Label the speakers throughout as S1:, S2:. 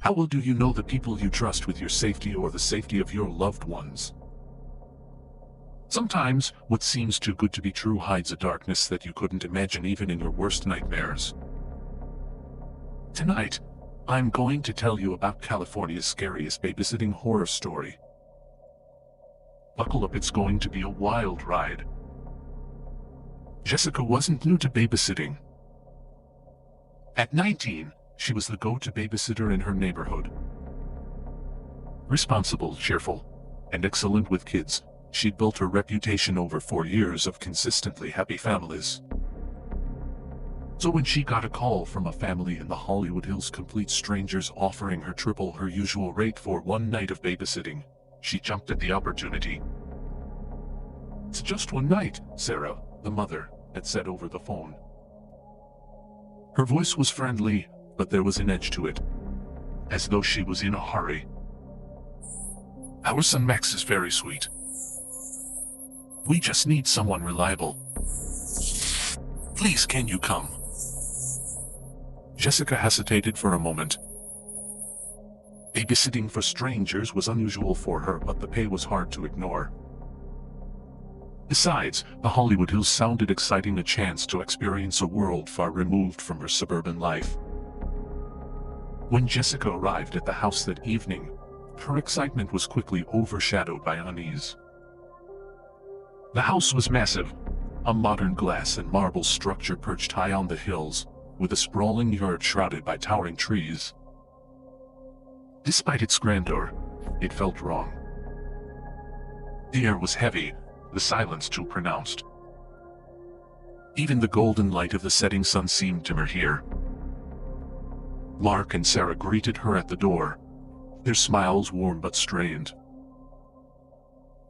S1: How well do you know the people you trust with your safety or the safety of your loved ones? Sometimes, what seems too good to be true hides a darkness that you couldn't imagine even in your worst nightmares. Tonight, I'm going to tell you about California's scariest babysitting horror story. Buckle up, it's going to be a wild ride. Jessica wasn't new to babysitting. At 19, she was the go-to babysitter in her neighborhood. Responsible, cheerful, and excellent with kids, she'd built her reputation over 4 years of consistently happy families. So when she got a call from a family in the Hollywood Hills, complete strangers offering her triple her usual rate for one night of babysitting, she jumped at the opportunity. "It's just one night," Sarah, the mother, had said over the phone. Her voice was friendly, but there was an edge to it, as though she was in a hurry. "Our son Max is very sweet. We just need someone reliable. Please, can you come?" Jessica hesitated for a moment. Babysitting for strangers was unusual for her, but the pay was hard to ignore. Besides, the Hollywood Hills sounded exciting, a chance to experience a world far removed from her suburban life. When Jessica arrived at the house that evening, her excitement was quickly overshadowed by unease. The house was massive, a modern glass and marble structure perched high on the hills, with a sprawling yard shrouded by towering trees. Despite its grandeur, it felt wrong. The air was heavy, the silence too pronounced. Even the golden light of the setting sun seemed dimmer here. Mark and Sarah greeted her at the door, their smiles warm but strained.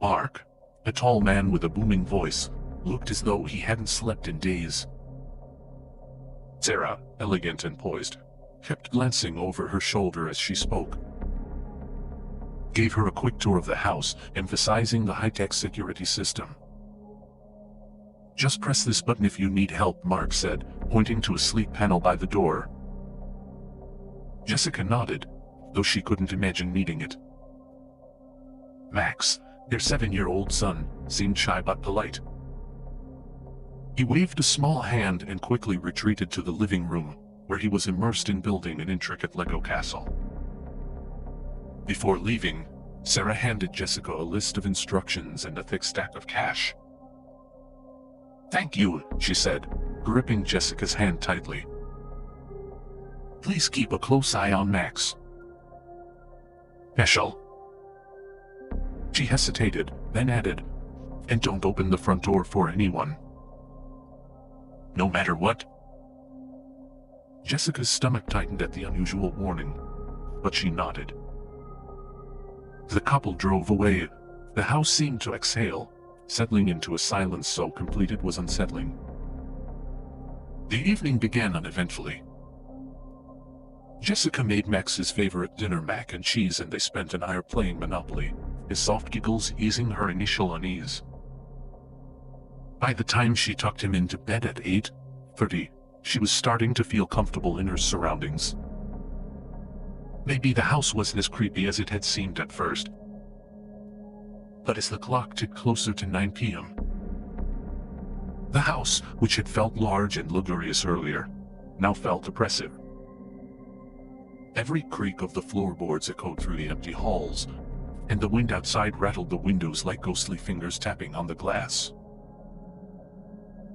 S1: Mark, a tall man with a booming voice, looked as though he hadn't slept in days. Sarah, elegant and poised, kept glancing over her shoulder as she spoke. Gave her a quick tour of the house, emphasizing the high-tech security system. "Just press this button if you need help," Mark said, pointing to a sleek panel by the door. Jessica nodded, though she couldn't imagine needing it. Max, their 7-year-old son, seemed shy but polite. He waved a small hand and quickly retreated to the living room, where he was immersed in building an intricate Lego castle. Before leaving, Sarah handed Jessica a list of instructions and a thick stack of cash. "Thank you," she said, gripping Jessica's hand tightly. "Please keep a close eye on Max. Special." She hesitated, then added, "And don't open the front door for anyone. No matter what." Jessica's stomach tightened at the unusual warning, but she nodded. The couple drove away. The house seemed to exhale, settling into a silence so complete it was unsettling. The evening began uneventfully. Jessica made Max his favorite dinner, mac and cheese, and they spent an hour playing Monopoly, his soft giggles easing her initial unease. By the time she tucked him into bed at 8:30, she was starting to feel comfortable in her surroundings. Maybe the house wasn't as creepy as it had seemed at first. But as the clock ticked closer to 9 p.m., the house, which had felt large and luxurious earlier, now felt oppressive. Every creak of the floorboards echoed through the empty halls, and the wind outside rattled the windows like ghostly fingers tapping on the glass.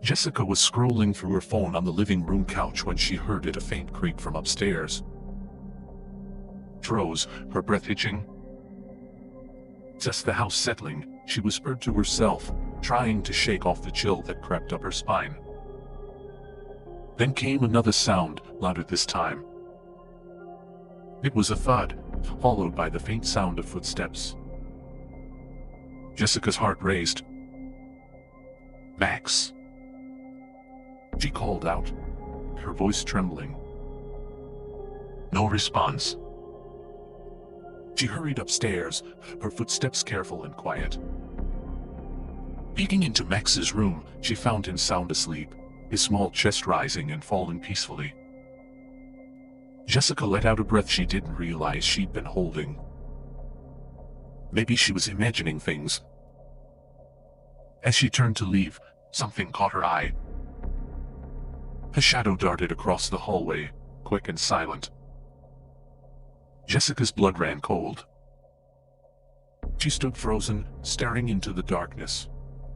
S1: Jessica was scrolling through her phone on the living room couch when she heard a faint creak from upstairs. Froze, her breath hitching. "Just the house settling," she whispered to herself, trying to shake off the chill that crept up her spine. Then came another sound, louder this time. It was a thud, followed by the faint sound of footsteps. Jessica's heart raced. "Max," she called out, her voice trembling. No response. She hurried upstairs, her footsteps careful and quiet. Peeking into Max's room, she found him sound asleep, his small chest rising and falling peacefully. Jessica let out a breath she didn't realize she'd been holding. Maybe she was imagining things. As she turned to leave, something caught her eye. A shadow darted across the hallway, quick and silent. Jessica's blood ran cold. She stood frozen, staring into the darkness,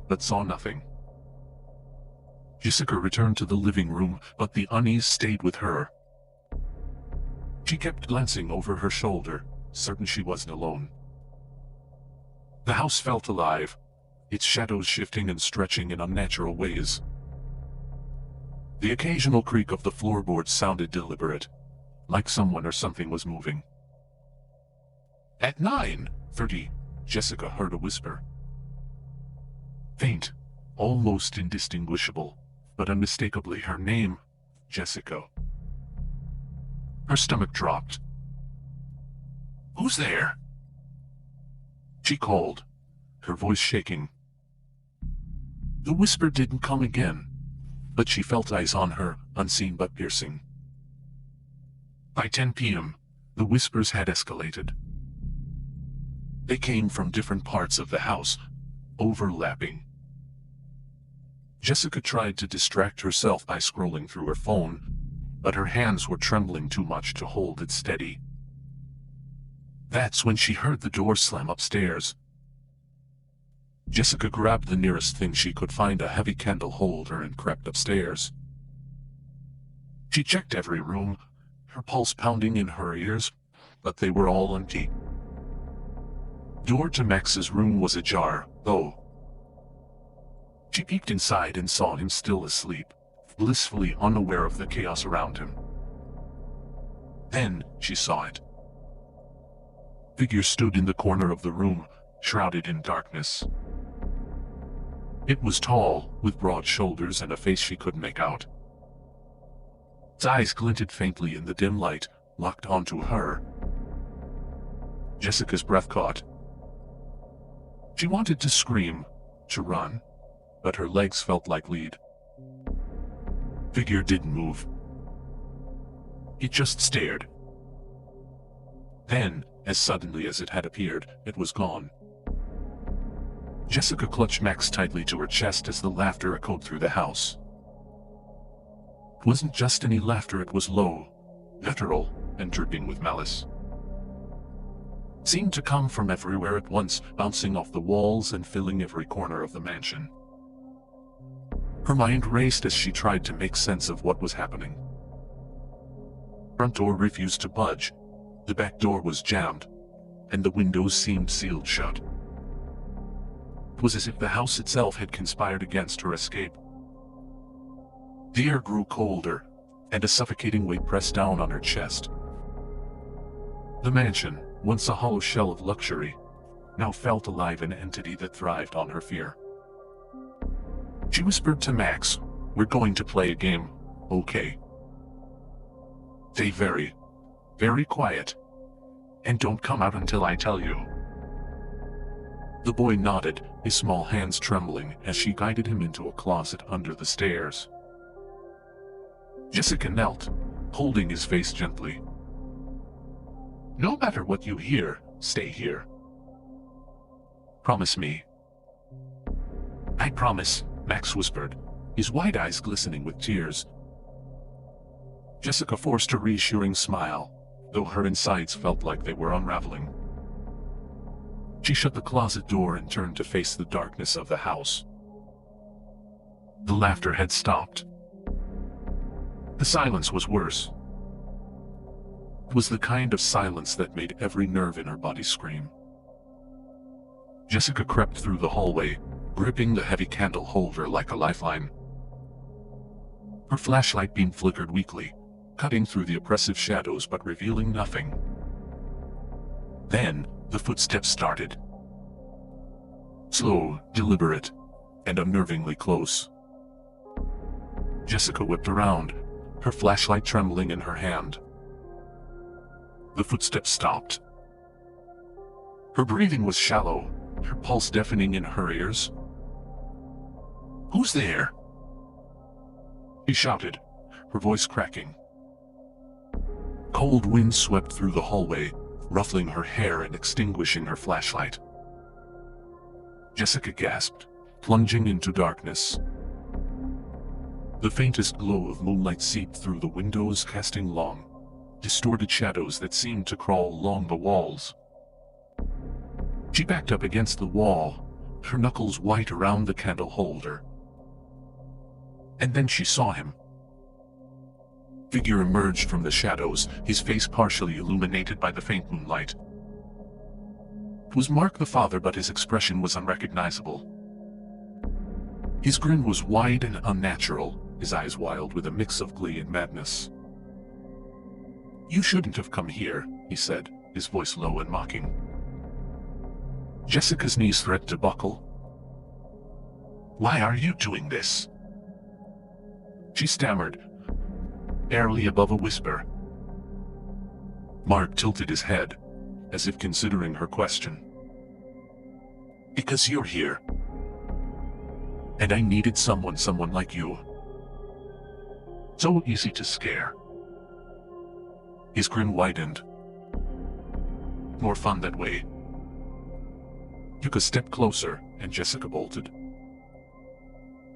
S1: but saw nothing. Jessica returned to the living room, but the unease stayed with her. She kept glancing over her shoulder, certain she wasn't alone. The house felt alive, its shadows shifting and stretching in unnatural ways. The occasional creak of the floorboards sounded deliberate, like someone or something was moving. At 9:30, Jessica heard a whisper. Faint, almost indistinguishable, but unmistakably her name, Jessica. Her stomach dropped. "Who's there?" She called, her voice shaking. The whisper didn't come again, but she felt eyes on her, unseen but piercing. By 10 p.m., the whispers had escalated. They came from different parts of the house, overlapping. Jessica tried to distract herself by scrolling through her phone, but her hands were trembling too much to hold it steady. That's when she heard the door slam upstairs. Jessica grabbed the nearest thing she could find, a heavy candle holder, and crept upstairs. She checked every room, her pulse pounding in her ears, but they were all empty. Door to Max's room was ajar, though. She peeked inside and saw him still asleep, blissfully unaware of the chaos around him. Then she saw it. Figure stood in the corner of the room, shrouded in darkness. It was tall, with broad shoulders and a face she couldn't make out. Its eyes glinted faintly in the dim light, locked onto her. Jessica's breath caught. She wanted to scream, to run, but her legs felt like lead. Figure didn't move. It just stared. Then, as suddenly as it had appeared, it was gone. Jessica clutched Max tightly to her chest as the laughter echoed through the house. It wasn't just any laughter, it was low, guttural, and dripping with malice. It seemed to come from everywhere at once, bouncing off the walls and filling every corner of the mansion. Her mind raced as she tried to make sense of what was happening. The front door refused to budge, the back door was jammed, and the windows seemed sealed shut. It was as if the house itself had conspired against her escape. The air grew colder, and a suffocating weight pressed down on her chest. The mansion, once a hollow shell of luxury, now felt alive, an entity that thrived on her fear. She whispered to Max, "We're going to play a game, okay? Stay very, very quiet, and don't come out until I tell you." The boy nodded, his small hands trembling as she guided him into a closet under the stairs. Jessica knelt, holding his face gently. "No matter what you hear, stay here. Promise me." "I promise," Max whispered, his wide eyes glistening with tears. Jessica forced a reassuring smile, though her insides felt like they were unraveling. She shut the closet door and turned to face the darkness of the house. The laughter had stopped. The silence was worse. It was the kind of silence that made every nerve in her body scream. Jessica crept through the hallway, gripping the heavy candle holder like a lifeline. Her flashlight beam flickered weakly, cutting through the oppressive shadows but revealing nothing. Then, the footsteps started. Slow, deliberate, and unnervingly close. Jessica whipped around, her flashlight trembling in her hand. The footsteps stopped. Her breathing was shallow, her pulse deafening in her ears. "Who's there?" she shouted, her voice cracking. Cold wind swept through the hallway, ruffling her hair and extinguishing her flashlight. Jessica gasped, plunging into darkness. The faintest glow of moonlight seeped through the windows, casting long, distorted shadows that seemed to crawl along the walls. She backed up against the wall, her knuckles white around the candle holder. And then she saw him. Figure emerged from the shadows, his face partially illuminated by the faint moonlight. It was Mark the father, but his expression was unrecognizable. His grin was wide and unnatural, his eyes wild with a mix of glee and madness. "You shouldn't have come here," he said, his voice low and mocking. Jessica's knees threatened to buckle. "Why are you doing this?" she stammered, barely above a whisper. Mark tilted his head, as if considering her question. "Because you're here. And I needed someone like you. So easy to scare." His grin widened. "More fun that way." Took a step closer, and Jessica bolted.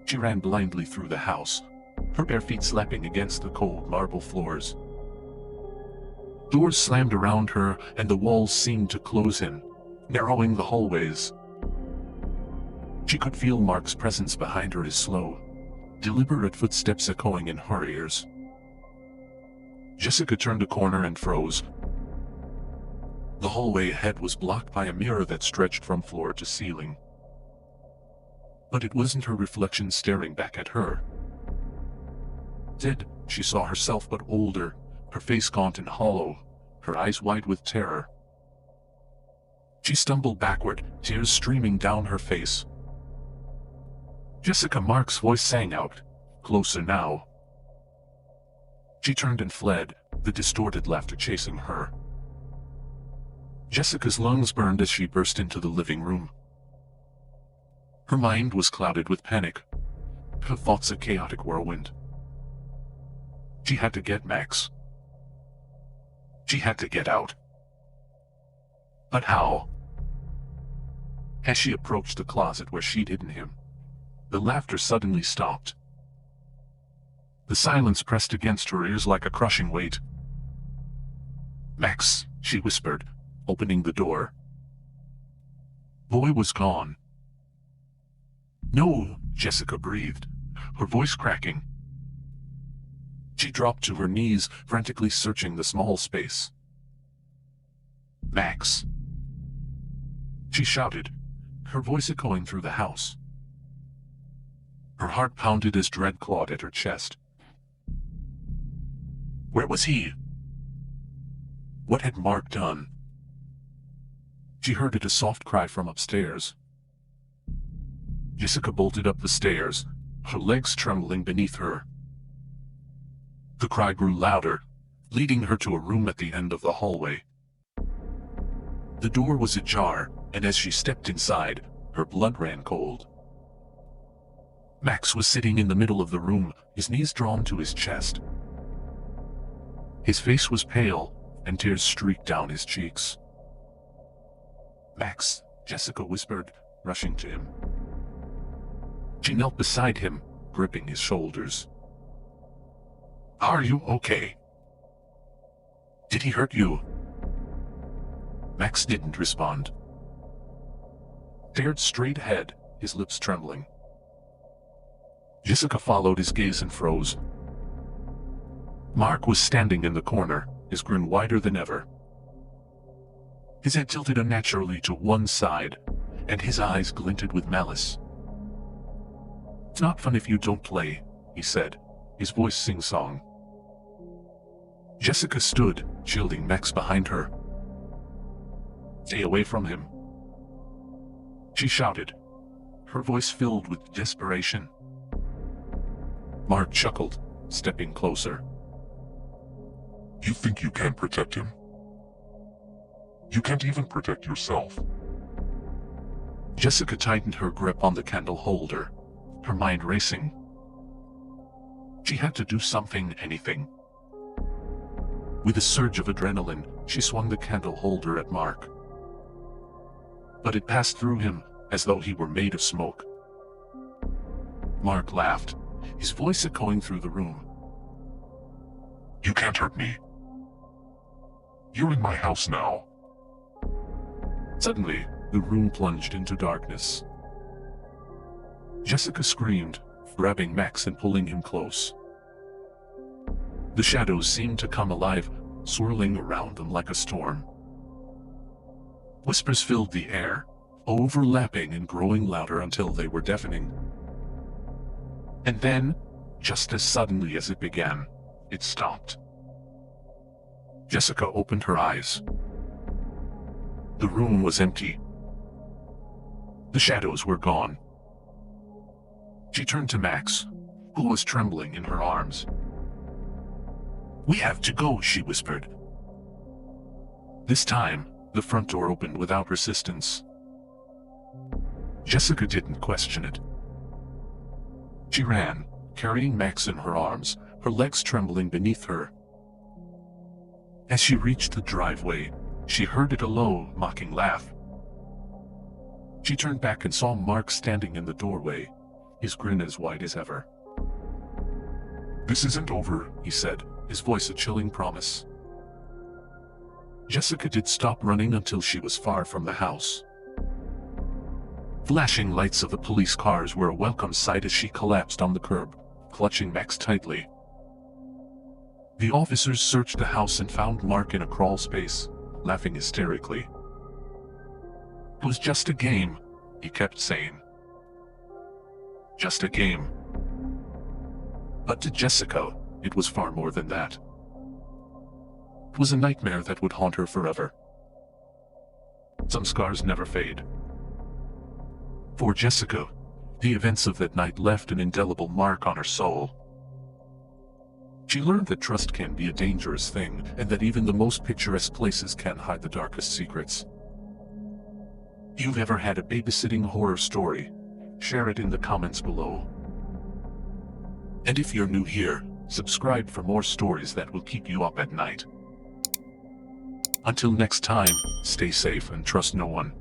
S1: She ran blindly through the house, her bare feet slapping against the cold marble floors. Doors slammed around her, and the walls seemed to close in, narrowing the hallways. She could feel Mark's presence behind her, his slow, deliberate footsteps echoing in her ears. Jessica turned a corner and froze. The hallway ahead was blocked by a mirror that stretched from floor to ceiling. But it wasn't her reflection staring back at her. Instead, she saw herself, but older, her face gaunt and hollow, her eyes wide with terror. She stumbled backward, tears streaming down her face. "Jessica!" Mark's voice sang out, closer now. She turned and fled, the distorted laughter chasing her. Jessica's lungs burned as she burst into the living room. Her mind was clouded with panic, her thoughts a chaotic whirlwind. She had to get Max. She had to get out. But how? As she approached the closet where she'd hidden him, the laughter suddenly stopped. The silence pressed against her ears like a crushing weight. "Max," she whispered, opening the door. Boy was gone. "No," Jessica breathed, her voice cracking. She dropped to her knees, frantically searching the small space. "Max!" she shouted, her voice echoing through the house. Her heart pounded as dread clawed at her chest. Where was he? What had Mark done? She heard a soft cry from upstairs. Jessica bolted up the stairs, her legs trembling beneath her. The cry grew louder, leading her to a room at the end of the hallway. The door was ajar, and as she stepped inside, her blood ran cold. Max was sitting in the middle of the room, his knees drawn to his chest. His face was pale, and tears streaked down his cheeks. "Max," Jessica whispered, rushing to him. She knelt beside him, gripping his shoulders. "Are you okay? Did he hurt you?" Max didn't respond. Stared straight ahead, his lips trembling. Jessica followed his gaze and froze. Mark was standing in the corner, his grin wider than ever. His head tilted unnaturally to one side, and his eyes glinted with malice. "It's not fun if you don't play," he said, his voice sing-song. Jessica stood, shielding Max behind her. "Stay away from him," she shouted, her voice filled with desperation. Mark chuckled, stepping closer. "You think you can protect him? You can't even protect yourself." Jessica tightened her grip on the candle holder, her mind racing. She had to do something, anything. With a surge of adrenaline, she swung the candle holder at Mark. But it passed through him, as though he were made of smoke. Mark laughed, his voice echoing through the room.
S2: You can't hurt me. You're in my house now.
S1: Suddenly, the room plunged into darkness. Jessica screamed, grabbing Max and pulling him close. The shadows seemed to come alive, swirling around them like a storm. Whispers filled the air, overlapping and growing louder until they were deafening. And then, just as suddenly as it began, it stopped. Jessica opened her eyes. The room was empty. The shadows were gone. She turned to Max, who was trembling in her arms. "We have to go," she whispered. This time, the front door opened without resistance. Jessica didn't question it. She ran, carrying Max in her arms, her legs trembling beneath her. As she reached the driveway, she heard a low, mocking laugh. She turned back and saw Mark standing in the doorway, his grin as wide as ever.
S2: "This isn't over,"
S1: he said, his voice a chilling promise. Jessica did stop running until she was far from the house. Flashing lights of the police cars were a welcome sight as she collapsed on the curb, clutching Max tightly. The officers searched the house and found Mark in a crawl space, laughing hysterically. "It was just a game," he kept saying. Just a game. But to Jessica, it was far more than that. It was a nightmare that would haunt her forever. Some scars never fade. For Jessica, the events of that night left an indelible mark on her soul. She learned that trust can be a dangerous thing, and that even the most picturesque places can hide the darkest secrets. If you've ever had a babysitting horror story, share it in the comments below. And if you're new here, subscribe for more stories that will keep you up at night. Until next time, stay safe and trust no one.